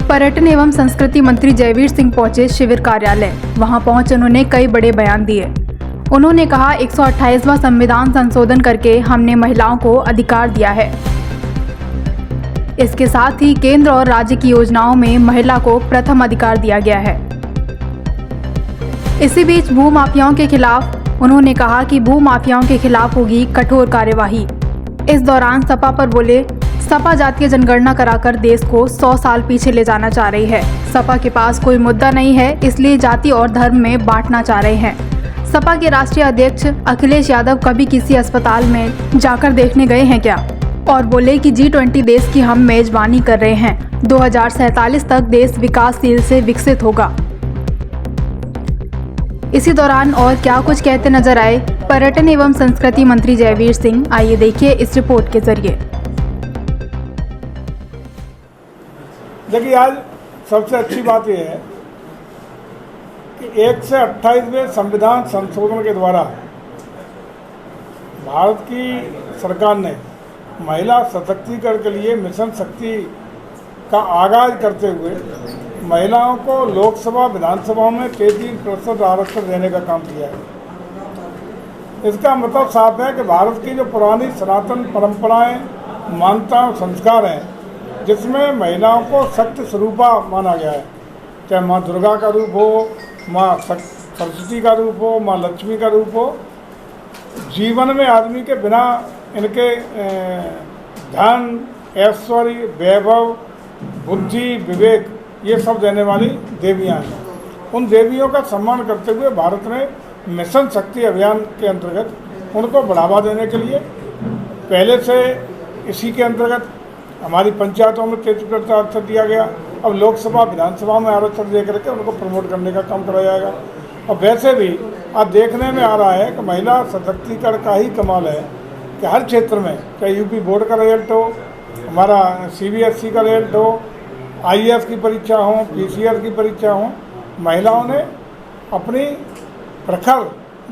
पर्यटन एवं संस्कृति मंत्री जयवीर सिंह पहुंचे शिविर कार्यालय। वहां पहुंच उन्होंने कई बड़े बयान दिए। उन्होंने कहा 128वां संविधान संशोधन करके हमने महिलाओं को अधिकार दिया है। इसके साथ ही केंद्र और राज्य की योजनाओं में महिला को प्रथम अधिकार दिया गया है। इसी बीच भूमाफियाओं के खिलाफ उन्होंने कहा कि भूमाफियाओं के खिलाफ होगी कठोर कार्यवाही। इस दौरान सपा पर बोले, सपा जातीय जनगणना कराकर देश को 100 साल पीछे ले जाना चाह रही है। सपा के पास कोई मुद्दा नहीं है, इसलिए जाति और धर्म में बांटना चाह रहे हैं। सपा के राष्ट्रीय अध्यक्ष अखिलेश यादव कभी किसी अस्पताल में जाकर देखने गए हैं क्या? और बोले कि G20 देश की हम मेजबानी कर रहे हैं। 2047 तक देश विकासशील से विकसित होगा। इसी दौरान और क्या कुछ कहते नजर आए पर्यटन एवं संस्कृति मंत्री जयवीर सिंह, आइए देखिए इस रिपोर्ट के जरिए। देखिए, आज सबसे अच्छी बात यह है कि 1 से 28वें संविधान संशोधन के द्वारा भारत की सरकार ने महिला सशक्तिकरण के लिए मिशन शक्ति का आगाज करते हुए महिलाओं को लोकसभा विधानसभा में 33% आरक्षण देने का काम किया है। इसका मतलब साफ है कि भारत की जो पुरानी सनातन परंपराएं, मान्यताएं, संस्कार हैं, जिसमें महिलाओं को शक्ति स्वरूपा माना गया है, चाहे माँ दुर्गा का रूप हो, माँ सरस्वती का रूप हो, माँ लक्ष्मी का रूप हो, जीवन में आदमी के बिना इनके धन, ऐश्वर्य, वैभव, बुद्धि, विवेक ये सब देने वाली देवियाँ हैं। उन देवियों का सम्मान करते हुए भारत ने मिशन शक्ति अभियान के अंतर्गत उनको बढ़ावा देने के लिए पहले से इसी के अंतर्गत हमारी पंचायतों में 33% आरक्षण दिया गया। अब लोकसभा विधानसभा में आरक्षण दे करके उनको प्रमोट करने का काम कराया जाएगा। और वैसे भी आज देखने में आ रहा है कि महिला सशक्तिकरण का ही कमाल है कि हर क्षेत्र में, चाहे यूपी बोर्ड का रिजल्ट हो, हमारा CBSE का रिजल्ट हो, IAS की परीक्षा हो, PCS की परीक्षा हो, महिलाओं ने अपनी प्रखर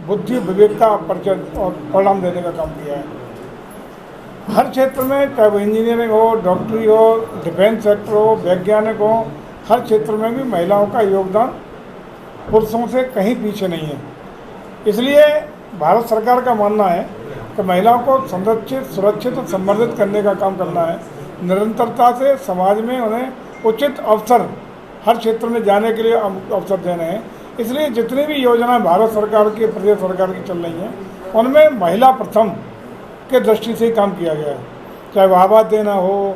बुद्धि विवेक का परिचय और परिणाम देने का काम किया है। हर क्षेत्र में, चाहे वो इंजीनियरिंग हो, डॉक्टरी हो, डिफेंस सेक्टर हो, वैज्ञानिक हो, हर क्षेत्र में भी महिलाओं का योगदान पुरुषों से कहीं पीछे नहीं है। इसलिए भारत सरकार का मानना है कि महिलाओं को संरक्षित, सुरक्षित और संवर्धित करने का काम करना है। निरंतरता से समाज में उन्हें उचित अवसर हर क्षेत्र में जाने के लिए अवसर देने हैं। इसलिए जितनी भी योजनाएं भारत सरकार की, प्रदेश सरकार की चल रही हैं, उनमें महिला प्रथम के दृष्टि से ही काम किया गया है। चाहे वो आवास देना हो,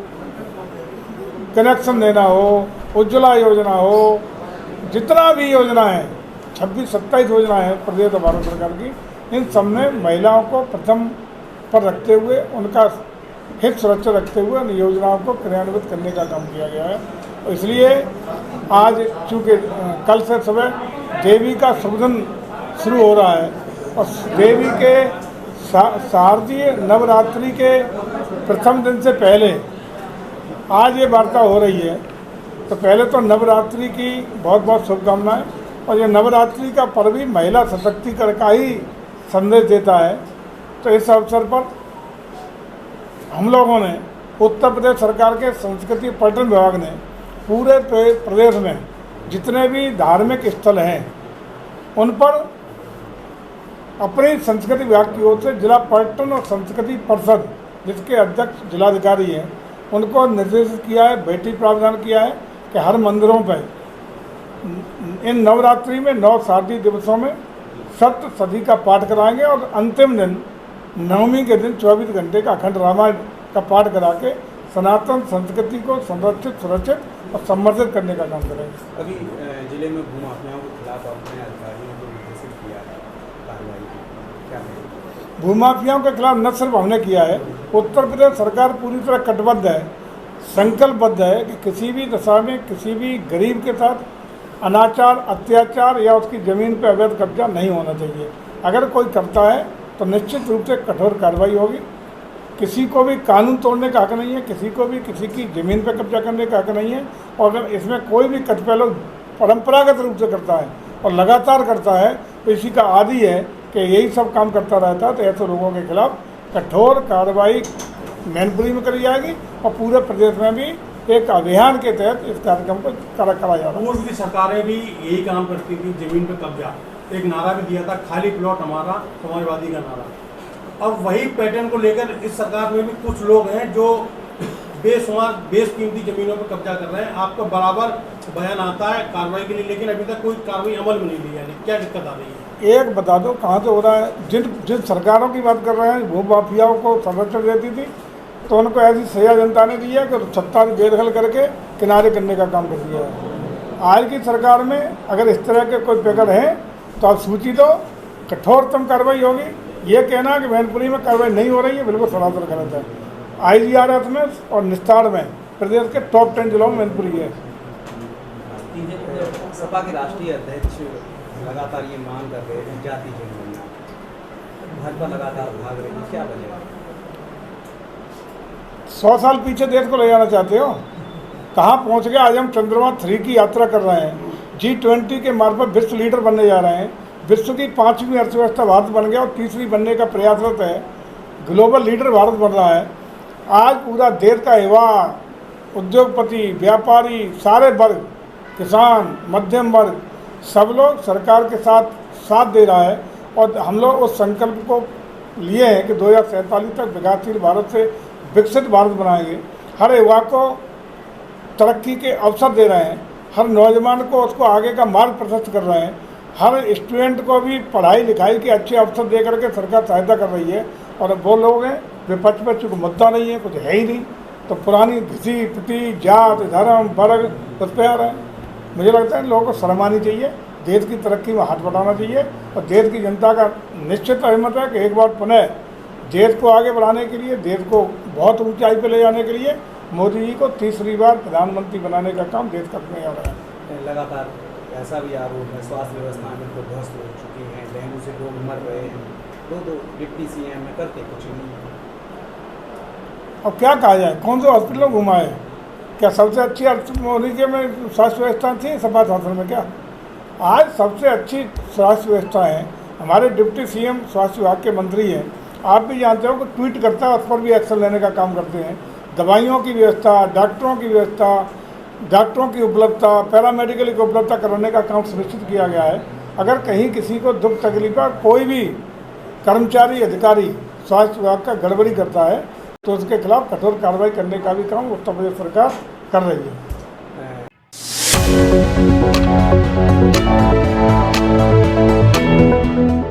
कनेक्शन देना हो, उज्ज्वला योजना हो, जितना भी योजना है, 26-27 योजनाएं हैं प्रदेश और भारत सरकार की, इन सब में महिलाओं को प्रथम पर रखते हुए, उनका हित सुरक्षा रखते हुए उन योजनाओं को क्रियान्वित करने का काम किया गया है। और इसलिए आज चूँकि कल से सुबह देवी का शुभ दिन शुरू हो रहा है और देवी के शारदीय नवरात्रि के प्रथम दिन से पहले आज ये वार्ता हो रही है, तो पहले तो नवरात्रि की बहुत बहुत शुभकामनाएं। और ये नवरात्रि का पर्व भी महिला सशक्तिकरण का ही संदेश देता है। तो इस अवसर पर हम लोगों ने, उत्तर प्रदेश सरकार के संस्कृति पर्यटन विभाग ने पूरे प्रदेश में जितने भी धार्मिक स्थल हैं उन पर अपनी संस्कृति विभाग की ओर से जिला पर्यटन और संस्कृति परिषद, जिसके अध्यक्ष जिलाधिकारी हैं, उनको निर्देशित किया है, बैठक प्रावधान किया है कि हर मंदिरों पर इन नवरात्रि में 9 शारदीय दिवसों में सप्तशती का पाठ कराएंगे और अंतिम दिन नवमी के दिन 24 घंटे का अखंड रामायण का पाठ करा के सनातन संस्कृति को संरक्षित, सुरक्षित और संवर्धित करने का काम करेंगे। अभी जिले में भूमाफियाओं के खिलाफ अपने अधिकारियों को निर्देशित किया है कार्रवाई की, क्या करेंगे? भूमाफियाओं के खिलाफ न सिर्फ हमने किया है, उत्तर प्रदेश सरकार पूरी तरह कटिबद्ध है, संकल्पबद्ध है कि किसी भी दशा में किसी भी गरीब के साथ अनाचार, अत्याचार या उसकी ज़मीन पर अवैध कब्जा नहीं होना चाहिए। अगर कोई करता है तो निश्चित रूप से कठोर कार्रवाई होगी। किसी को भी कानून तोड़ने का हक नहीं है, किसी को भी किसी की ज़मीन पर कब्जा करने का हक नहीं है। और अगर इसमें कोई भी कतिपय लोग परंपरागत रूप से करता है और लगातार करता है तो इसी का आदी है कि यही सब काम करता रहता है, तो ऐसे लोगों के खिलाफ कठोर कार्रवाई मैनपुरी में करी जाएगी और पूरे प्रदेश में भी एक अभियान के तहत इस कार्यक्रम को करा जा रहा है। पूर्व की सरकारें भी यही काम करती थी, जमीन पे कब्जा। एक नारा भी दिया था, खाली प्लॉट हमारा, समाजवादी का नारा। अब वही पैटर्न को लेकर इस सरकार में भी कुछ लोग हैं जो बेशुमार बेशकीमती जमीनों पर कब्जा कर रहे हैं। आपका बराबर बयान आता है कार्रवाई के लिए, लेकिन अभी तक कोई कार्रवाई अमल में नहीं ली जा रही। क्या दिक्कत आ रही है? एक बता दो कहाँ से हो रहा है। जिन सरकारों की बात कर रहे हैं, भू माफियाओं को संरक्षण देती थी तो उनको ऐसी सजा जनता ने दी है कि सत्ता बेदखल करके किनारे करने का काम कर दिया है। आज की सरकार में अगर इस तरह के कोई पैकेट हैं तो आप सूची दो, कठोरतम कार्रवाई होगी। ये कहना कि मैनपुरी में कार्रवाई नहीं हो रही है बिल्कुल सरासर गलत है। IGRF में और निस्तार में प्रदेश के टॉप 10 जिलों में मैनपुरी है। सपा के राष्ट्रीय अध्यक्ष लगातार ये मांग कर रहे हैं जाति जनगणना, भाजपा लगातार भाग रही है, क्या वजह है? 100 साल पीछे देश को ले जाना चाहते हो? कहाँ पहुँच गया? आज हम चंद्रमा 3 की यात्रा कर रहे हैं। G20 के मार्फत विश्व लीडर बनने जा रहे हैं। विश्व की 5वीं अर्थव्यवस्था भारत बन गया और 3री बनने का प्रयासरत है। ग्लोबल लीडर भारत बन रहा है। आज पूरा देश का युवा, उद्योगपति, व्यापारी, सारे वर्ग, किसान, मध्यम वर्ग, सब लोग सरकार के साथ दे रहा है। और हम लोग उस संकल्प को लिए हैं कि 2047 तक विकासशील भारत से विकसित भारत बनाएंगे। हर युवा को तरक्की के अवसर दे रहे हैं, हर नौजवान को उसको आगे का मार्ग प्रशस्त कर रहे हैं, हर स्टूडेंट को भी पढ़ाई लिखाई के अच्छे अवसर दे करके सरकार सहायता कर रही है। और वो लोग हैं विपक्ष में चूँकि मुद्दा नहीं है, कुछ है ही नहीं, तो पुरानी घिसी पिटी जात धर्म वर्ग उस पर आ रहे हैं। मुझे लगता है लोगों को शर्म आनी चाहिए, देश की तरक्की में हाथ बढ़ाना चाहिए। और देश की जनता का निश्चित अहमत है कि एक बार पुनः देश को आगे बढ़ाने के लिए, देश को बहुत ऊंचाई पर ले जाने के लिए मोदी जी को 3री बार प्रधानमंत्री बनाने का काम देश करने जा रहा है। लगातार ऐसा भी आरोप है स्वास्थ्य व्यवस्था में तो ध्वस्त हो चुकी है, डेंगू से लोग मर रहे हैं, दो डिप्टी CM में करते कुछ नहीं। अब क्या कहा जाए, कौन से हॉस्पिटल घुमाए? क्या सबसे अच्छी मोदी के में स्वास्थ्य व्यवस्था थी सपा शासन में? क्या आज सबसे अच्छी स्वास्थ्य व्यवस्था है? हमारे डिप्टी CM स्वास्थ्य विभाग के मंत्री हैं, आप भी जानते हो कि ट्वीट करता है, उस पर भी एक्शन लेने का काम करते हैं। दवाइयों की व्यवस्था, डॉक्टरों की व्यवस्था, डॉक्टरों की उपलब्धता, पैरामेडिकल की उपलब्धता कराने का काम सुनिश्चित किया गया है। अगर कहीं किसी को दुख तकलीफ है, कोई भी कर्मचारी अधिकारी स्वास्थ्य विभाग का गड़बड़ी करता है तो उसके खिलाफ कठोर कार्रवाई करने का भी काम उत्तर प्रदेश सरकार कर रही है।